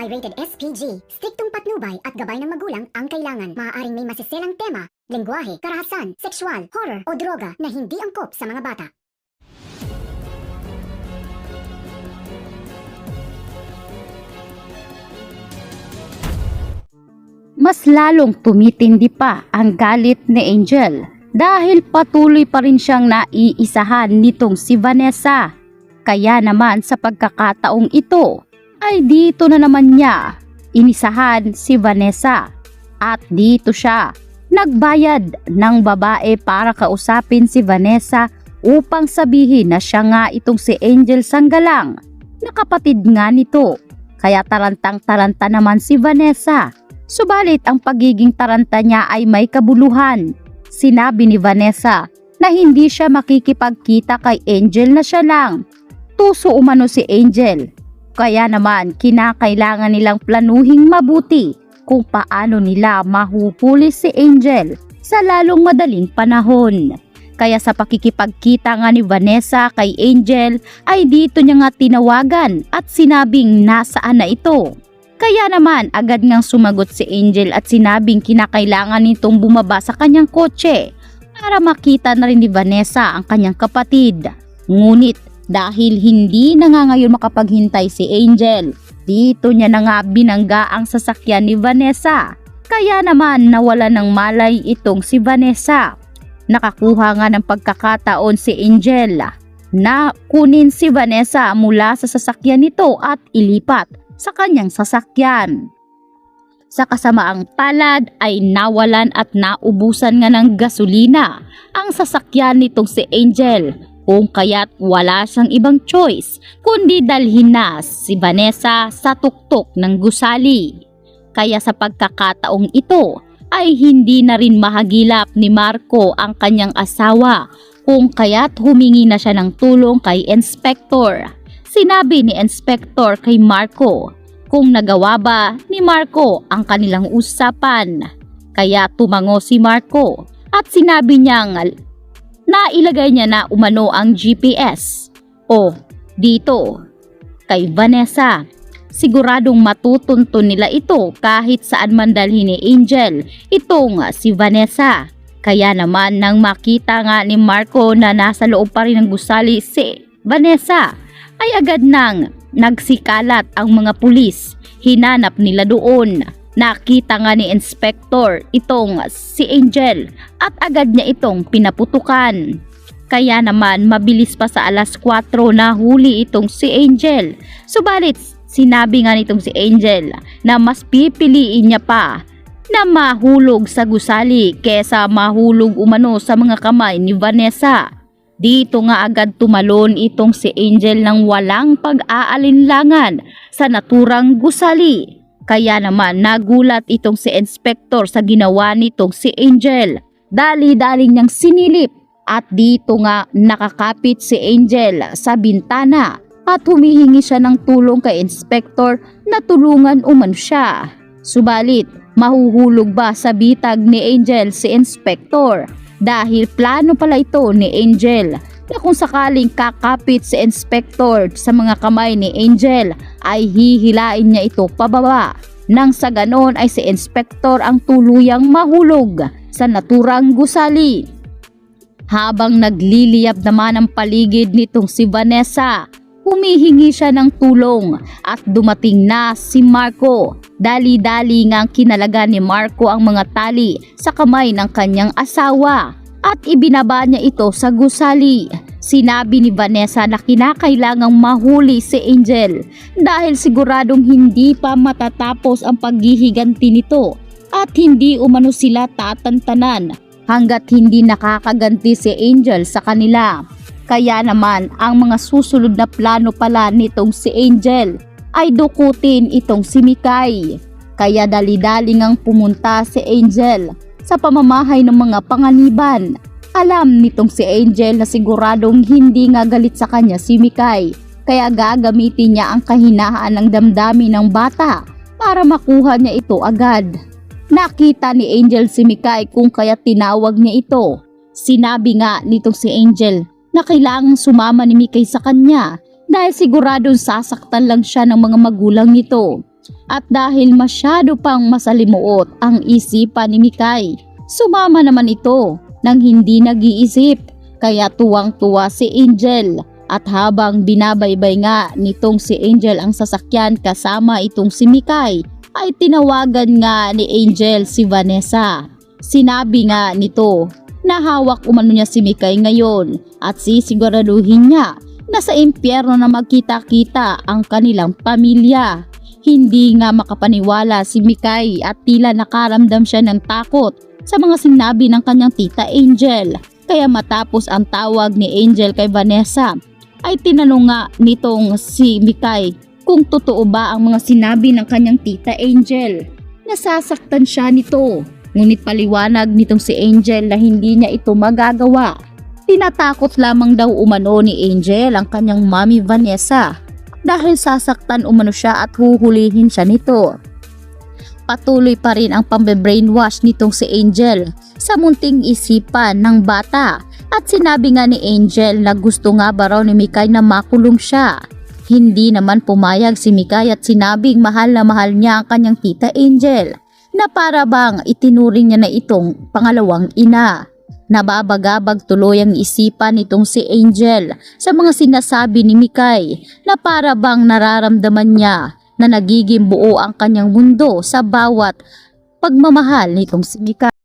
ay rated SPG. Striktong patnubay at gabay ng magulang ang kailangan. Maaaring may masiselang tema, lengguwahe, karahasan, sexual, horror o droga na hindi angkop sa mga bata. Mas lalong tumitindi pa ang galit ni Angel dahil patuloy pa rin siyang naiisahan nitong si Vanessa. Kaya naman sa pagkakataong ito ay dito na naman niya inisahan si Vanessa at dito siya nagbayad ng babae para kausapin si Vanessa upang sabihin na siya nga itong si Angel Sanggalang na kapatid nga nito. Kaya tarantang-taranta naman si Vanessa. Subalit ang pagiging taranta niya ay may kabuluhan. Sinabi ni Vanessa na hindi siya makikipagkita kay Angel na siya lang. Tuso umano si Angel. Kaya naman kinakailangan nilang planuhing mabuti kung paano nila mahuhuli si Angel sa lalong madaling panahon. Kaya sa pakikipagkita nga ni Vanessa kay Angel ay dito niya nga tinawagan at sinabing nasaan na ito. Kaya naman agad ngang sumagot si Angel at sinabing kinakailangan nitong bumaba sa kanyang kotse para makita na rin ni Vanessa ang kanyang kapatid. Ngunit dahil hindi na nga ngayon makapaghintay si Angel, dito niya na nga binangga ang sasakyan ni Vanessa. Kaya naman nawala ng malay itong si Vanessa. Nakakuha nga ng pagkakataon si Angel na kunin si Vanessa mula sa sasakyan nito at ilipat sa kanyang sasakyan. Sa kasamaang palad ay nawalan at naubusan nga ng gasolina ang sasakyan nitong si Angel, kung kaya't wala siyang ibang choice kundi dalhin na si Vanessa sa tuktok ng gusali. Kaya sa pagkakataong ito ay hindi na rin mahagilap ni Marco ang kanyang asawa, kung kaya't humingi na siya ng tulong kay Inspector. Sinabi ni Inspector kay Marco kung nagawa ba ni Marco ang kanilang usapan. Kaya tumango si Marco at sinabi niyang nailagay niya na umano ang GPS dito kay Vanessa. Siguradong matutuntun nila ito kahit saan man dalhin ni Angel itong si Vanessa. Kaya naman nang makita nga ni Marco na nasa loob pa rin ng gusali si Vanessa ay agad nang nagsikalat ang mga pulis. Hinanap nila doon. Nakita nga ni Inspector itong si Angel at agad niya itong pinaputukan. Kaya naman mabilis pa sa alas 4 na huli itong si Angel. Subalit sinabi nga nitong si Angel na mas pipiliin niya pa na mahulog sa gusali kesa mahulog umano sa mga kamay ni Vanessa. Dito nga agad tumalon itong si Angel ng walang pag-aalinlangan sa naturang gusali. Kaya naman nagulat itong si Inspector sa ginawa nitong si Angel. Dali-daling niyang sinilip at dito nga nakakapit si Angel sa bintana at humihingi siya ng tulong kay Inspector na tulungan umano siya. Subalit mahuhulog ba sa bitag ni Angel si Inspector? Dahil plano pala ito ni Angel na kung sakaling kakapit si Inspector sa mga kamay ni Angel ay hihilain niya ito pababa. Nang sa ganon ay si Inspector ang tuluyang mahulog sa naturang gusali. Habang nagliliyab naman ang paligid nitong si Vanessa, humihingi siya ng tulong at dumating na si Marco. Dali-dali ngang kinalaga ni Marco ang mga tali sa kamay ng kanyang asawa at ibinaba niya ito sa gusali. Sinabi ni Vanessa na kinakailangang mahuli si Angel dahil siguradong hindi pa matatapos ang paghihiganti nito at hindi umano sila tatantanan hanggat hindi nakakaganti si Angel sa kanila. Kaya naman ang mga susunod na plano pala nitong si Angel ay dukutin itong si Mikay. Kaya dali-dali ngang pumunta si Angel sa pamamahay ng mga panganiban. Alam nitong si Angel na siguradong hindi nga galit sa kanya si Mikay. Kaya gagamitin niya ang kahinaan ng damdamin ng bata para makuha niya ito agad. Nakita ni Angel si Mikay kung kaya tinawag niya ito. Sinabi nga nitong si Angel na kailangang sumama ni Mikay sa kanya dahil siguradong sasaktan lang siya ng mga magulang nito. At dahil masyado pang masalimuot ang isipan ni Mikay, sumama naman ito nang hindi nag-iisip, kaya tuwang-tuwa si Angel. At habang binabaybay nga nitong si Angel ang sasakyan kasama itong si Mikay, ay tinawagan nga ni Angel si Vanessa. Sinabi nga nito na hawak umano niya si Mikay ngayon at sisiguraduhin niya na sa impyerno na magkita-kita ang kanilang pamilya. Hindi nga makapaniwala si Mikay at tila nakaramdam siya ng takot sa mga sinabi ng kanyang tita Angel. Kaya matapos ang tawag ni Angel kay Vanessa, ay tinanong nga nitong si Mikay kung totoo ba ang mga sinabi ng kanyang tita Angel. Nasasaktan siya nito, ngunit paliwanag nitong si Angel na hindi niya ito magagawa. Tinatakot lamang daw umano ni Angel ang kanyang mami Vanessa dahil sasaktan umano siya at huhulihin siya nito. Patuloy pa rin ang pambe-brainwash nitong si Angel sa munting isipan ng bata at sinabi nga ni Angel na gusto nga ba raw ni Mikay na makulong siya. Hindi naman pumayag si Mikay at sinabing mahal na mahal niya ang kanyang tita Angel na para bang itinuring niya na itong pangalawang ina. Nababagabag tuloy ang isipan nitong si Angel sa mga sinasabi ni Mikay na para bang nararamdaman niya na nagiging buo ang kanyang mundo sa bawat pagmamahal nitong si Mikay.